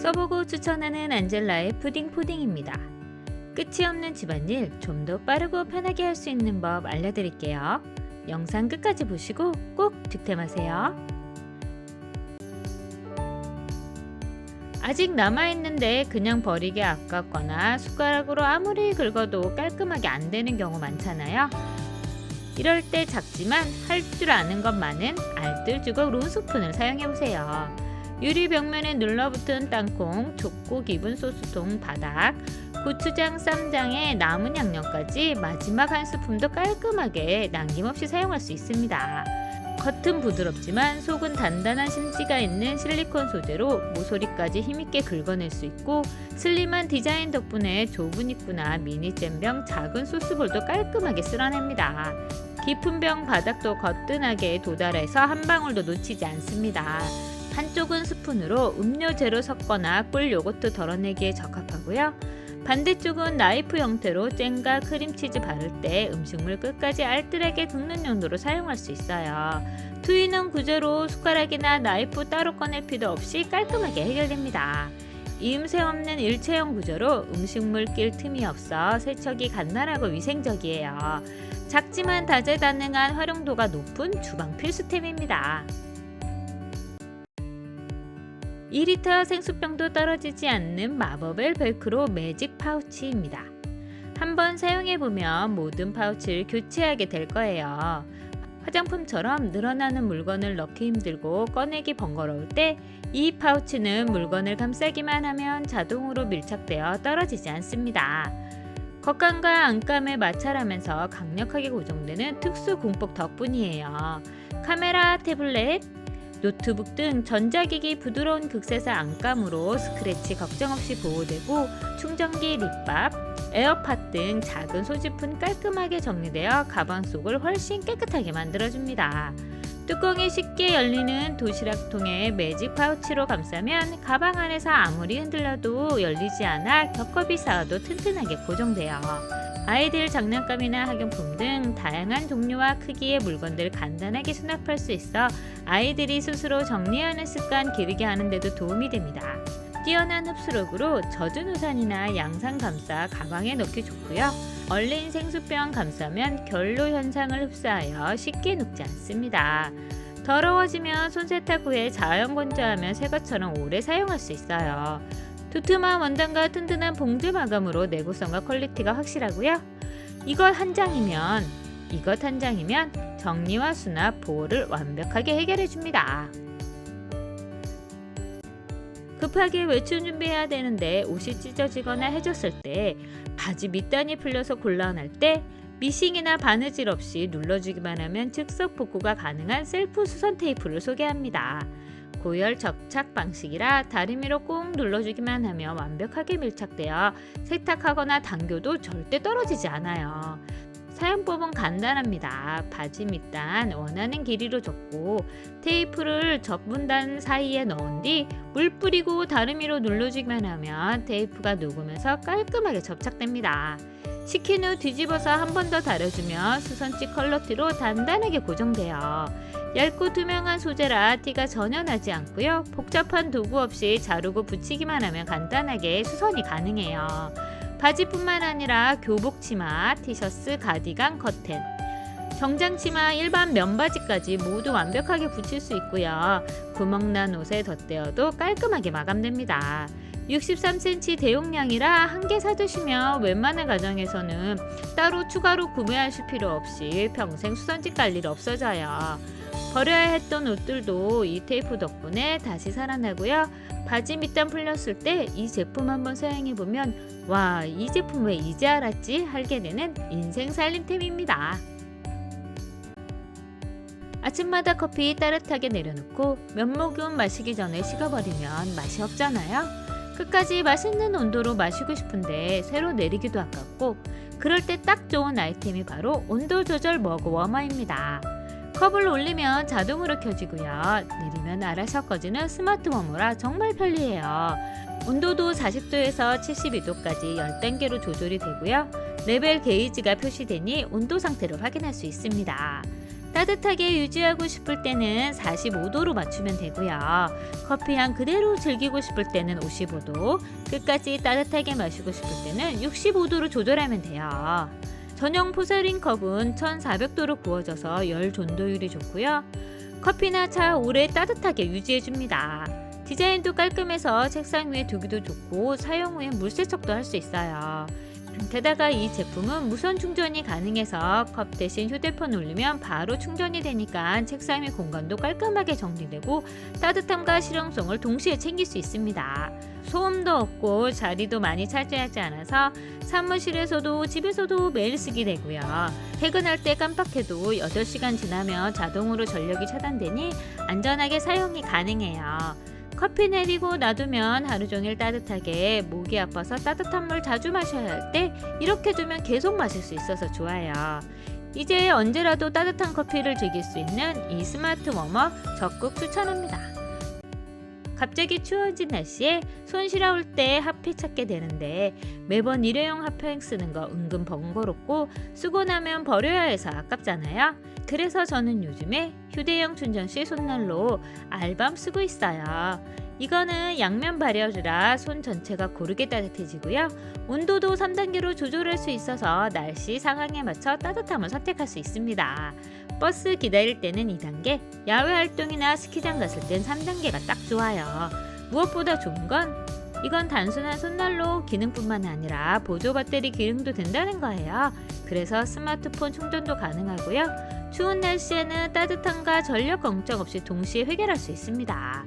써보고 추천하는 안젤라의 푸딩입니다. 끝이 없는 집안일 좀 더 빠르고 편하게 할 수 있는 법 알려드릴게요. 영상 끝까지 보시고 꼭 득템하세요. 아직 남아있는데 그냥 버리기 아깝거나 숟가락으로 아무리 긁어도 깔끔하게 안 되는 경우 많잖아요. 이럴 때 작지만 할 줄 아는 것 많은 알뜰주걱 론스푼을 사용해보세요. 유리 벽면에 눌러붙은 땅콩, 좁고 깊은 소스통 바닥, 고추장, 쌈장에 남은 양념까지 마지막 한 스푼도 깔끔하게 남김없이 사용할 수 있습니다. 겉은 부드럽지만 속은 단단한 심지가 있는 실리콘 소재로 모서리까지 힘있게 긁어낼 수 있고, 슬림한 디자인 덕분에 좁은 입구나 미니 잼병, 작은 소스볼도 깔끔하게 쓸어냅니다. 깊은 병 바닥도 거뜬하게 도달해서 한 방울도 놓치지 않습니다. 한쪽은 스푼으로 음료제로 섞거나 꿀 요거트 덜어내기에 적합하고요. 반대쪽은 나이프 형태로 잼과 크림치즈 바를 때 음식물 끝까지 알뜰하게 긁는 용도로 사용할 수 있어요. 투인원 구조로 숟가락이나 나이프 따로 꺼낼 필요 없이 깔끔하게 해결됩니다. 이음새 없는 일체형 구조로 음식물 낄 틈이 없어 세척이 간단하고 위생적이에요. 작지만 다재다능한 활용도가 높은 주방 필수템입니다. 2리터 생수병도 떨어지지 않는 마법의 벨크로 매직 파우치입니다. 한번 사용해보면 모든 파우치를 교체하게 될 거예요. 화장품처럼 늘어나는 물건을 넣기 힘들고 꺼내기 번거로울 때 이 파우치는 물건을 감싸기만 하면 자동으로 밀착되어 떨어지지 않습니다. 겉감과 안감을 마찰하면서 강력하게 고정되는 특수 공법 덕분이에요. 카메라, 태블릿, 노트북 등 전자기기 부드러운 극세사 안감으로 스크래치 걱정 없이 보호되고, 충전기, 립밥, 에어팟 등 작은 소지품 깔끔하게 정리되어 가방 속을 훨씬 깨끗하게 만들어줍니다. 뚜껑이 쉽게 열리는 도시락통에 매직 파우치로 감싸면 가방 안에서 아무리 흔들려도 열리지 않아 겹겹이 쌓아도 튼튼하게 고정돼요. 아이들 장난감이나 학용품 등 다양한 종류와 크기의 물건들 간단하게 수납할 수 있어 아이들이 스스로 정리하는 습관 기르게 하는 데도 도움이 됩니다. 뛰어난 흡수력으로 젖은 우산이나 양산 감싸 가방에 넣기 좋고요. 얼린 생수병 감싸면 결로 현상을 흡수하여 쉽게 녹지 않습니다. 더러워지면 손세탁 후에 자연 건조하면 새 것처럼 오래 사용할 수 있어요. 두툼한 원단과 튼튼한 봉지 마감으로 내구성과 퀄리티가 확실하고요. 이것 한 장이면 정리와 수납, 보호를 완벽하게 해결해줍니다. 급하게 외출 준비해야 되는데 옷이 찢어지거나 해졌을 때, 바지 밑단이 풀려서 곤란할 때 미싱이나 바느질 없이 눌러주기만 하면 즉석 복구가 가능한 셀프 수선 테이프를 소개합니다. 고열 접착 방식이라 다리미로 꾹 눌러주기만 하면 완벽하게 밀착되어 세탁하거나 당겨도 절대 떨어지지 않아요. 사용법은 간단합니다. 바지 밑단 원하는 길이로 접고 테이프를 접문단 사이에 넣은 뒤 물 뿌리고 다리미로 눌러주기만 하면 테이프가 녹으면서 깔끔하게 접착됩니다. 식힌 후 뒤집어서 한 번 더 다려주면 수선지 컬러티로 단단하게 고정돼요. 얇고 투명한 소재라 티가 전혀 나지 않고요. 복잡한 도구 없이 자르고 붙이기만 하면 간단하게 수선이 가능해요. 바지뿐만 아니라 교복 치마, 티셔츠, 가디건, 커튼, 정장 치마, 일반 면바지까지 모두 완벽하게 붙일 수 있고요. 구멍난 옷에 덧대어도 깔끔하게 마감됩니다. 63cm 대용량이라 한 개 사두시면 웬만한 가정에서는 따로 추가로 구매하실 필요 없이 평생 수선지 깔 일 없어져요. 버려야 했던 옷들도 이 테이프 덕분에 다시 살아나고요. 바지 밑단 풀렸을 때 이 제품 한번 사용해보면 와, 이 제품 왜 이제 알았지? 하게 되는 인생 살림템입니다. 아침마다 커피 따뜻하게 내려놓고 몇 모금 마시기 전에 식어버리면 맛이 없잖아요. 끝까지 맛있는 온도로 마시고 싶은데 새로 내리기도 아깝고, 그럴 때 딱 좋은 아이템이 바로 온도 조절 머그 워머입니다. 컵을 올리면 자동으로 켜지고요. 내리면 알아서 꺼지는 스마트 워머라 정말 편리해요. 온도도 40도에서 72도까지 10단계로 조절이 되고요. 레벨 게이지가 표시되니 온도 상태를 확인할 수 있습니다. 따뜻하게 유지하고 싶을 때는 45도로 맞추면 되고요. 커피 향 그대로 즐기고 싶을 때는 55도, 끝까지 따뜻하게 마시고 싶을 때는 65도로 조절하면 돼요. 전용 포세린 컵은 1400도로 구워져서 열 전도율이 좋고요. 커피나 차 오래 따뜻하게 유지해줍니다. 디자인도 깔끔해서 책상 위에 두기도 좋고 사용 후에 물 세척도 할 수 있어요. 게다가 이 제품은 무선 충전이 가능해서 컵 대신 휴대폰 올리면 바로 충전이 되니까 책상 위 공간도 깔끔하게 정리되고 따뜻함과 실용성을 동시에 챙길 수 있습니다. 소음도 없고 자리도 많이 차지하지 않아서 사무실에서도 집에서도 매일 쓰게 되고요. 퇴근할 때 깜빡해도 8시간 지나면 자동으로 전력이 차단되니 안전하게 사용이 가능해요. 커피 내리고 놔두면 하루 종일 따뜻하게, 목이 아파서 따뜻한 물 자주 마셔야 할 때 이렇게 두면 계속 마실 수 있어서 좋아요. 이제 언제라도 따뜻한 커피를 즐길 수 있는 이 스마트 워머 적극 추천합니다. 갑자기 추워진 날씨에 손 시려울 때 핫팩 찾게 되는데 매번 일회용 핫팩 쓰는 거 은근 번거롭고 쓰고 나면 버려야 해서 아깝잖아요. 그래서 저는 요즘에 휴대용 충전식 손난로 알밤 쓰고 있어요. 이거는 양면 발열이라 손 전체가 고르게 따뜻해지고요. 온도도 3단계로 조절할 수 있어서 날씨 상황에 맞춰 따뜻함을 선택할 수 있습니다. 버스 기다릴 때는 2단계, 야외 활동이나 스키장 갔을 땐 3단계가 딱 좋아요. 무엇보다 좋은 건 이건 단순한 손난로 기능뿐만 아니라 보조 배터리 기능도 된다는 거예요. 그래서 스마트폰 충전도 가능하고요. 추운 날씨에는 따뜻함과 전력 걱정 없이 동시에 해결할 수 있습니다.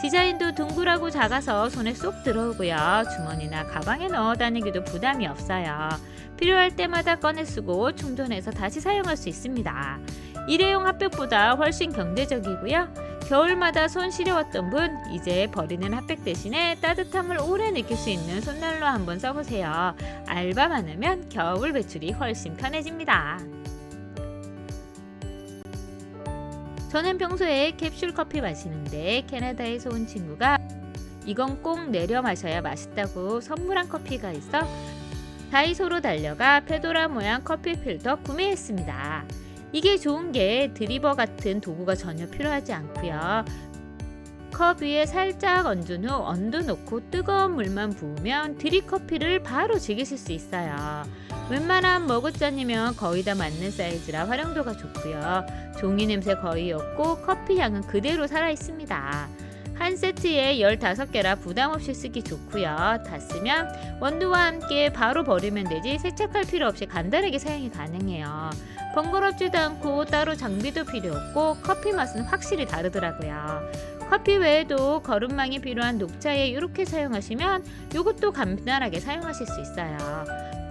디자인도 둥글하고 작아서 손에 쏙 들어오고요. 주머니나 가방에 넣어 다니기도 부담이 없어요. 필요할 때마다 꺼내 쓰고 충전해서 다시 사용할 수 있습니다. 일회용 핫팩보다 훨씬 경제적이고요. 겨울마다 손 시려웠던 분, 이제 버리는 핫팩 대신에 따뜻함을 오래 느낄 수 있는 손난로 한번 써보세요. 알밤 하나면 겨울 외출이 훨씬 편해집니다. 저는 평소에 캡슐 커피 마시는데 캐나다에서 온 친구가 이건 꼭 내려 마셔야 맛있다고 선물한 커피가 있어 다이소로 달려가 페도라 모양 커피 필터 구매했습니다. 이게 좋은 게 드리버 같은 도구가 전혀 필요하지 않고요. 컵 위에 살짝 얹은 후 언두 놓고 뜨거운 물만 부으면 드립커피를 바로 즐기실 수 있어요. 웬만한 머그잔이면 거의 다 맞는 사이즈라 활용도가 좋고요. 종이 냄새 거의 없고 커피 향은 그대로 살아있습니다. 한 세트에 15개라 부담없이 쓰기 좋고요. 다 쓰면 원두와 함께 바로 버리면 되지 세척할 필요 없이 간단하게 사용이 가능해요. 번거롭지도 않고 따로 장비도 필요 없고 커피 맛은 확실히 다르더라고요. 커피 외에도 거름망이 필요한 녹차에 이렇게 사용하시면 이것도 간편하게 사용하실 수 있어요.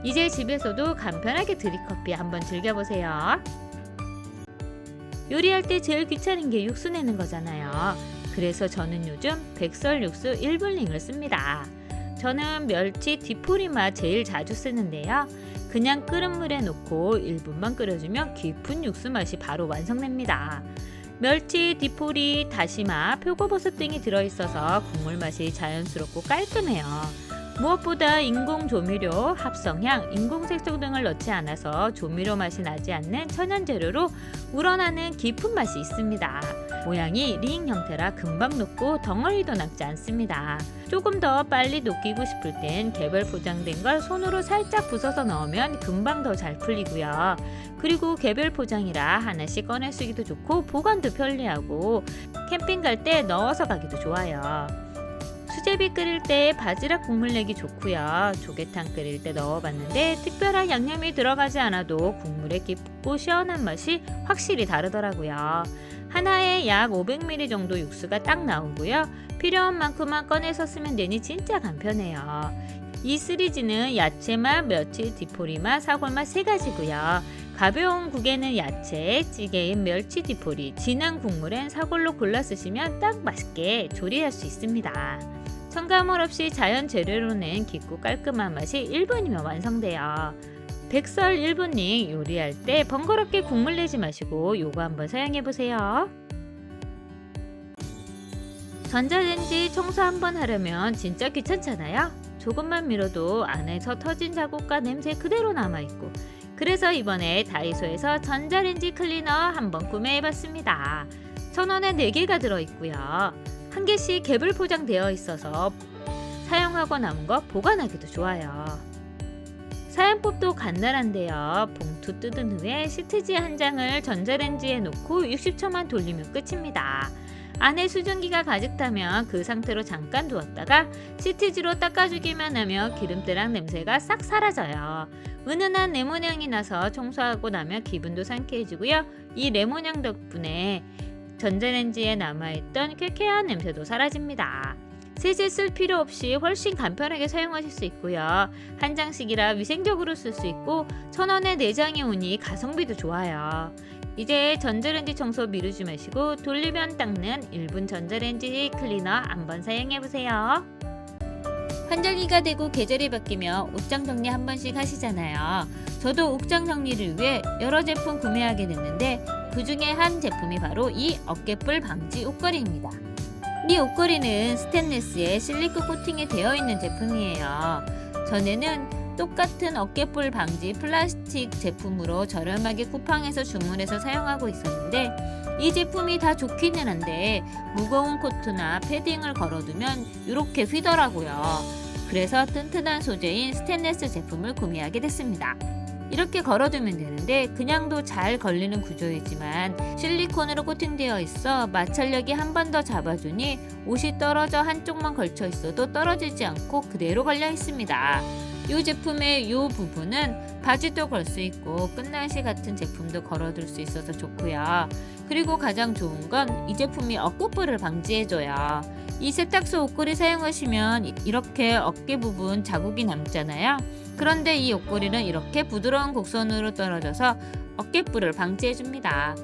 이제 집에서도 간편하게 드립커피 한번 즐겨보세요. 요리할 때 제일 귀찮은 게 육수 내는 거잖아요. 그래서 저는 요즘 백설 육수 1분링을 씁니다. 저는 멸치 디포리맛 제일 자주 쓰는데요. 그냥 끓은 물에 넣고 1분만 끓여주면 깊은 육수 맛이 바로 완성됩니다. 멸치, 디포리, 다시마, 표고버섯 등이 들어있어서 국물 맛이 자연스럽고 깔끔해요. 무엇보다 인공 조미료, 합성향, 인공색소 등을 넣지 않아서 조미료 맛이 나지 않는 천연 재료로 우러나는 깊은 맛이 있습니다. 모양이 링 형태라 금방 녹고 덩어리도 남지 않습니다. 조금 더 빨리 녹이고 싶을 땐 개별 포장된 걸 손으로 살짝 부숴서 넣으면 금방 더 잘 풀리고요. 그리고 개별 포장이라 하나씩 꺼내 쓰기도 좋고 보관도 편리하고 캠핑 갈 때 넣어서 가기도 좋아요. 수제비 끓일 때 바지락 국물 내기 좋고요. 조개탕 끓일 때 넣어봤는데 특별한 양념이 들어가지 않아도 국물의 깊고 시원한 맛이 확실히 다르더라고요. 하나에 약 500ml 정도 육수가 딱 나오고요. 필요한 만큼만 꺼내서 쓰면 되니 진짜 간편해요. 이 시리즈는 야채맛, 멸치, 디포리맛, 사골맛 3가지고요. 가벼운 국에는 야채, 찌개인 멸치 디포리, 진한 국물엔 사골로 골라 쓰시면 딱 맛있게 조리할 수 있습니다. 첨가물 없이 자연 재료로 낸 깊고 깔끔한 맛이 1분이면 완성돼요. 백설 1분링 요리할 때 번거롭게 국물 내지 마시고 요거 한번 사용해보세요. 전자레인지 청소 한번 하려면 진짜 귀찮잖아요. 조금만 밀어도 안에서 터진 자국과 냄새 그대로 남아있고 그래서 이번에 다이소에서 전자레인지 클리너 한번 구매해봤습니다. 1,000원에 4개가 들어있고요. 한 개씩 개불 포장되어 있어서 사용하고 남은 거 보관하기도 좋아요. 사용법도 간단한데요. 봉투 뜯은 후에 시트지 한 장을 전자레인지에 놓고 60초만 돌리면 끝입니다. 안에 수증기가 가득 타면 그 상태로 잠깐 두었다가 시트지로 닦아주기만 하면 기름때랑 냄새가 싹 사라져요. 은은한 레몬향이 나서 청소하고 나면 기분도 상쾌해지고요. 이 레몬향 덕분에 전자레인지에 남아있던 쾌쾌한 냄새도 사라집니다. 세제 쓸 필요 없이 훨씬 간편하게 사용하실 수 있고요. 한 장씩이라 위생적으로 쓸 수 있고 1,000원에 4장이 오니 가성비도 좋아요. 이제 전자레인지 청소 미루지 마시고 돌리면 닦는 1분 전자레인지 클리너 한번 사용해보세요. 환절기가 되고 계절이 바뀌며 옷장 정리 한 번씩 하시잖아요. 저도 옷장 정리를 위해 여러 제품 구매하게 됐는데 그 중에 한 제품이 바로 이 어깨뿔 방지 옷걸이입니다. 이 옷걸이는 스테인리스에 실리콘 코팅이 되어 있는 제품이에요. 전에는 똑같은 어깨뿔 방지 플라스틱 제품으로 저렴하게 쿠팡에서 주문해서 사용하고 있었는데 이 제품이 다 좋기는 한데 무거운 코트나 패딩을 걸어두면 이렇게 휘더라고요. 그래서 튼튼한 소재인 스테인리스 제품을 구매하게 됐습니다. 이렇게 걸어두면 되는데 그냥도 잘 걸리는 구조이지만 실리콘으로 코팅되어 있어 마찰력이 한 번 더 잡아주니 옷이 떨어져 한쪽만 걸쳐 있어도 떨어지지 않고 그대로 걸려 있습니다. 이 제품의 이 부분은 바지도 걸 수 있고 끝나시 같은 제품도 걸어둘 수 있어서 좋고요. 그리고 가장 좋은 건 이 제품이 어깨뿔을 방지해줘요. 이 세탁소 옷걸이 사용하시면 이렇게 어깨 부분 자국이 남잖아요. 그런데 이 옷걸이는 이렇게 부드러운 곡선으로 떨어져서 어깨뿔을 방지해줍니다.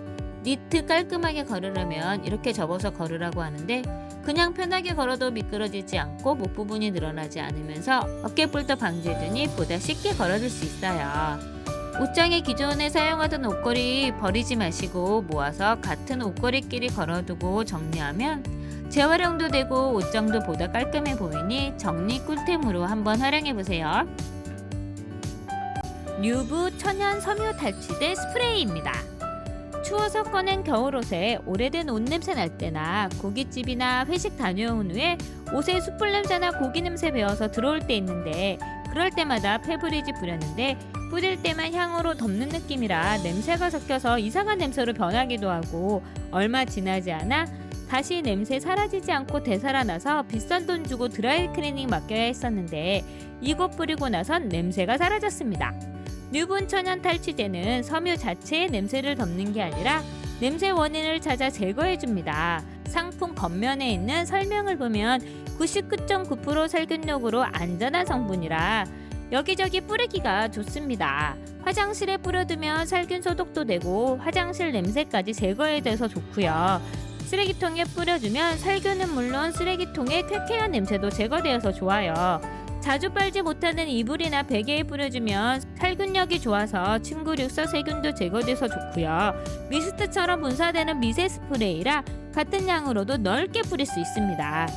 니트 깔끔하게 걸으려면 이렇게 접어서 걸으라고 하는데 그냥 편하게 걸어도 미끄러지지 않고 목 부분이 늘어나지 않으면서 어깨뿔도 방지해주니 보다 쉽게 걸어줄 수 있어요. 옷장에 기존에 사용하던 옷걸이 버리지 마시고 모아서 같은 옷걸이끼리 걸어두고 정리하면 재활용도 되고 옷장도 보다 깔끔해 보이니 정리 꿀템으로 한번 활용해보세요. 류브 천연 섬유 탈취제 스프레이입니다. 추워서 꺼낸 겨울옷에 오래된 옷 냄새 날 때나 고깃집이나 회식 다녀온 후에 옷에 숯불 냄새나 고기 냄새 배어서 들어올 때 있는데 그럴 때마다 페브리즈 뿌렸는데 뿌릴 때만 향으로 덮는 느낌이라 냄새가 섞여서 이상한 냄새로 변하기도 하고 얼마 지나지 않아 다시 냄새 사라지지 않고 되살아나서 비싼 돈 주고 드라이 클리닝 맡겨야 했었는데 이거 뿌리고 나선 냄새가 사라졌습니다. 류분 천연 탈취제는 섬유 자체의 냄새를 덮는 게 아니라 냄새 원인을 찾아 제거해줍니다. 상품 겉면에 있는 설명을 보면 99.9% 살균력으로 안전한 성분이라 여기저기 뿌리기가 좋습니다. 화장실에 뿌려두면 살균 소독도 되고 화장실 냄새까지 제거해줘서 좋고요. 쓰레기통에 뿌려주면 살균은 물론 쓰레기통의 쾌쾌한 냄새도 제거되어서 좋아요. 자주 빨지 못하는 이불이나 베개에 뿌려주면 살균력이 좋아서 침구륙서 세균도 제거돼서 좋고요. 미스트처럼 분사되는 미세 스프레이라 같은 양으로도 넓게 뿌릴 수 있습니다.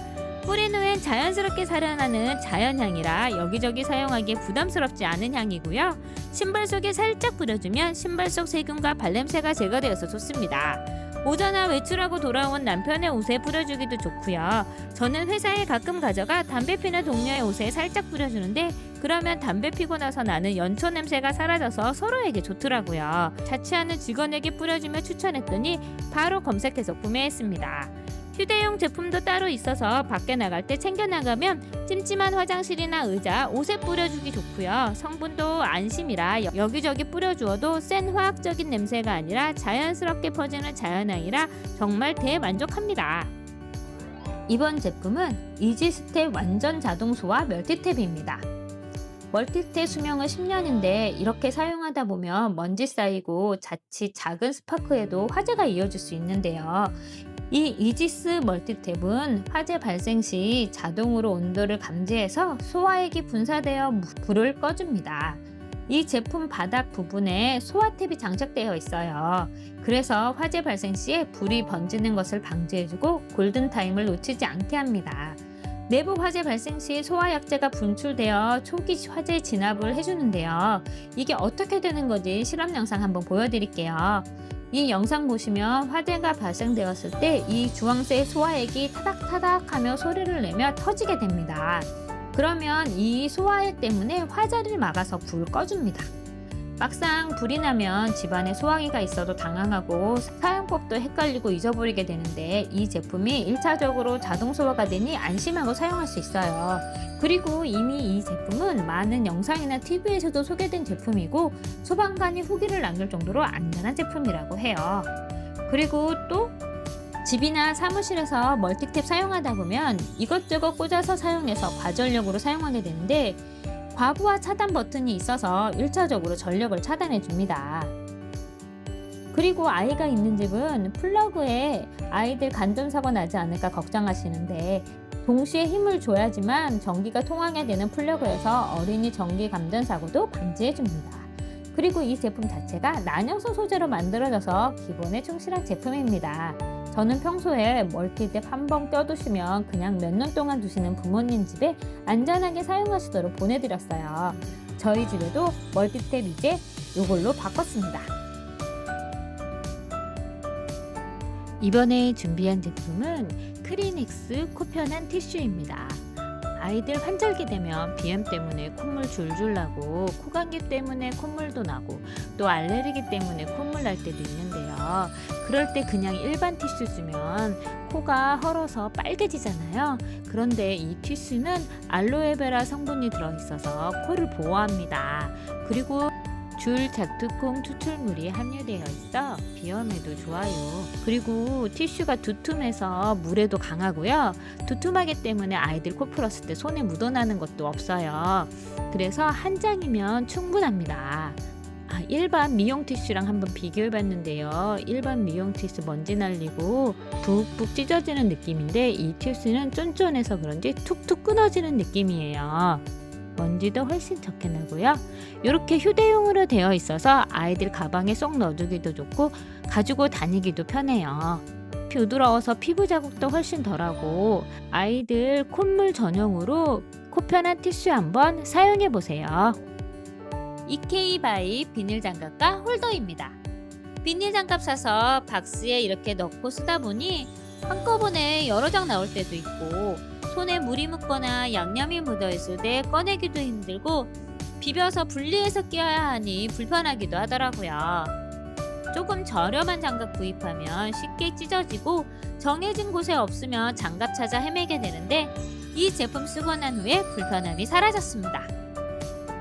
뿌린 후엔 자연스럽게 살아나는 자연향이라 여기저기 사용하기에 부담스럽지 않은 향이고요. 신발 속에 살짝 뿌려주면 신발 속 세균과 발냄새가 제거되어서 좋습니다. 오전화 외출하고 돌아온 남편의 옷에 뿌려주기도 좋고요. 저는 회사에 가끔 가져가 담배 피는 동료의 옷에 살짝 뿌려주는데 그러면 담배 피고 나서 나는 연초 냄새가 사라져서 서로에게 좋더라고요. 자취하는 직원에게 뿌려주며 추천했더니 바로 검색해서 구매했습니다. 휴대용 제품도 따로 있어서 밖에 나갈 때 챙겨나가면 찜찜한 화장실이나 의자, 옷에 뿌려주기 좋고요. 성분도 안심이라 여기저기 뿌려주어도 센 화학적인 냄새가 아니라 자연스럽게 퍼지는 자연향이라 정말 대만족합니다. 이번 제품은 이지스텝 완전 자동 소화 멀티탭입니다. 멀티탭 수명은 10년인데 이렇게 사용하다 보면 먼지 쌓이고 자칫 작은 스파크에도 화재가 이어질 수 있는데요. 이 이지스 멀티탭은 화재 발생 시 자동으로 온도를 감지해서 소화액이 분사되어 불을 꺼줍니다. 이 제품 바닥 부분에 소화탭이 장착되어 있어요. 그래서 화재 발생 시에 불이 번지는 것을 방지해주고 골든타임을 놓치지 않게 합니다. 내부 화재 발생 시 소화약제가 분출되어 초기 화재 진압을 해주는데요. 이게 어떻게 되는 건지 실험 영상 한번 보여드릴게요. 이 영상 보시면 화재가 발생되었을 때 이 주황색 소화액이 타닥타닥 하며 소리를 내며 터지게 됩니다. 그러면 이 소화액 때문에 화재를 막아서 불을 꺼줍니다. 막상 불이 나면 집안에 소화기가 있어도 당황하고 사용법도 헷갈리고 잊어버리게 되는데 이 제품이 1차적으로 자동 소화가 되니 안심하고 사용할 수 있어요. 그리고 이미 이 제품은 많은 영상이나 TV에서도 소개된 제품이고 소방관이 후기를 남길 정도로 안전한 제품이라고 해요. 그리고 또 집이나 사무실에서 멀티탭 사용하다 보면 이것저것 꽂아서 사용해서 과전력으로 사용하게 되는데 과부하 차단 버튼이 있어서 1차적으로 전력을 차단해 줍니다. 그리고 아이가 있는 집은 플러그에 아이들 간전사고 나지 않을까 걱정하시는데 동시에 힘을 줘야지만 전기가 통하게 되는 플러그에서 어린이 전기 감전사고도 방지해 줍니다. 그리고 이 제품 자체가 난연소 소재로 만들어져서 기본에 충실한 제품입니다. 저는 평소에 멀티탭 한번 껴두시면 그냥 몇 년 동안 두시는 부모님 집에 안전하게 사용하시도록 보내드렸어요. 저희 집에도 멀티탭 이제 이걸로 바꿨습니다. 이번에 준비한 제품은 크리넥스 코편한 티슈입니다. 아이들 환절기 되면 비염 때문에 콧물 줄줄 나고 코감기 때문에 콧물도 나고 또 알레르기 때문에 콧물 날 때도 있는데요. 그럴 때 그냥 일반 티슈 쓰면 코가 헐어서 빨개지잖아요. 그런데 이 티슈는 알로에베라 성분이 들어있어서 코를 보호합니다. 그리고 줄 자투콩 추출물이 함유되어 있어 비염에도 좋아요. 그리고 티슈가 두툼해서 물에도 강하고요. 두툼하기 때문에 아이들 코 풀었을 때 손에 묻어나는 것도 없어요. 그래서 한 장이면 충분합니다. 일반 미용 티슈랑 한번 비교해 봤는데요. 일반 미용 티슈 먼지 날리고 푹푹 찢어지는 느낌인데 이 티슈는 쫀쫀해서 그런지 툭툭 끊어지는 느낌이에요. 먼지도 훨씬 적게 나고요. 이렇게 휴대용으로 되어 있어서 아이들 가방에 쏙 넣어두기도 좋고 가지고 다니기도 편해요. 부드러워서 피부 자국도 훨씬 덜하고 아이들 콧물 전용으로 코편한 티슈 한번 사용해 보세요. EK바이 비닐 장갑과 홀더입니다. 비닐 장갑 사서 박스에 이렇게 넣고 쓰다 보니 한꺼번에 여러 장 나올 때도 있고 손에 물이 묻거나 양념이 묻어 있을 때 꺼내기도 힘들고 비벼서 분리해서 끼워야 하니 불편하기도 하더라고요. 조금 저렴한 장갑 구입하면 쉽게 찢어지고 정해진 곳에 없으면 장갑 찾아 헤매게 되는데 이 제품 쓰고 난 후에 불편함이 사라졌습니다.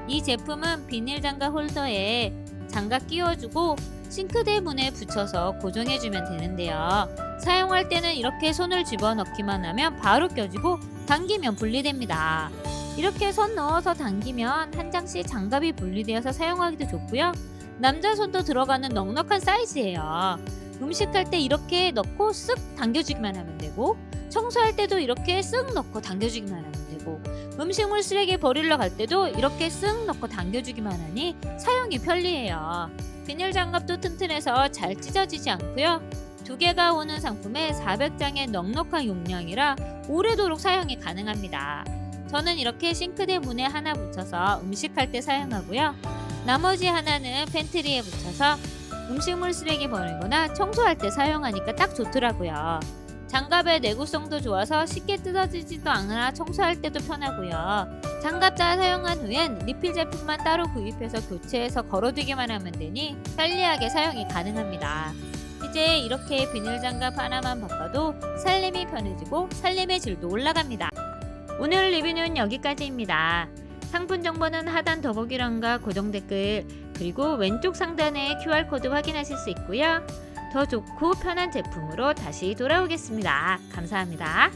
이 제품은 비닐 장갑 홀더에 장갑 끼워주고 싱크대 문에 붙여서 고정해주면 되는데요. 사용할 때는 이렇게 손을 집어넣기만 하면 바로 껴지고 당기면 분리됩니다. 이렇게 손 넣어서 당기면 한 장씩 장갑이 분리되어서 사용하기도 좋고요. 남자 손도 들어가는 넉넉한 사이즈예요. 음식할 때 이렇게 넣고 쓱 당겨주기만 하면 되고 청소할 때도 이렇게 쓱 넣고 당겨주기만 하면 되고 음식물 쓰레기 버리러 갈 때도 이렇게 쓱 넣고 당겨주기만 하니 사용이 편리해요. 비닐 장갑도 튼튼해서 잘 찢어지지 않고요. 두 개가 오는 상품에 400장의 넉넉한 용량이라 오래도록 사용이 가능합니다. 저는 이렇게 싱크대 문에 하나 붙여서 음식할 때 사용하고요. 나머지 하나는 팬트리에 붙여서 음식물 쓰레기 버리거나 청소할 때 사용하니까 딱 좋더라고요. 장갑의 내구성도 좋아서 쉽게 뜯어지지도 않아 청소할 때도 편하고요. 장갑 잘 사용한 후엔 리필 제품만 따로 구입해서 교체해서 걸어두기만 하면 되니 편리하게 사용이 가능합니다. 이제 이렇게 비닐 장갑 하나만 바꿔도 살림이 편해지고 살림의 질도 올라갑니다. 오늘 리뷰는 여기까지입니다. 상품 정보는 하단 더보기란과 고정 댓글 그리고 왼쪽 상단에 QR코드 확인하실 수 있고요. 더 좋고 편한 제품으로 다시 돌아오겠습니다. 감사합니다.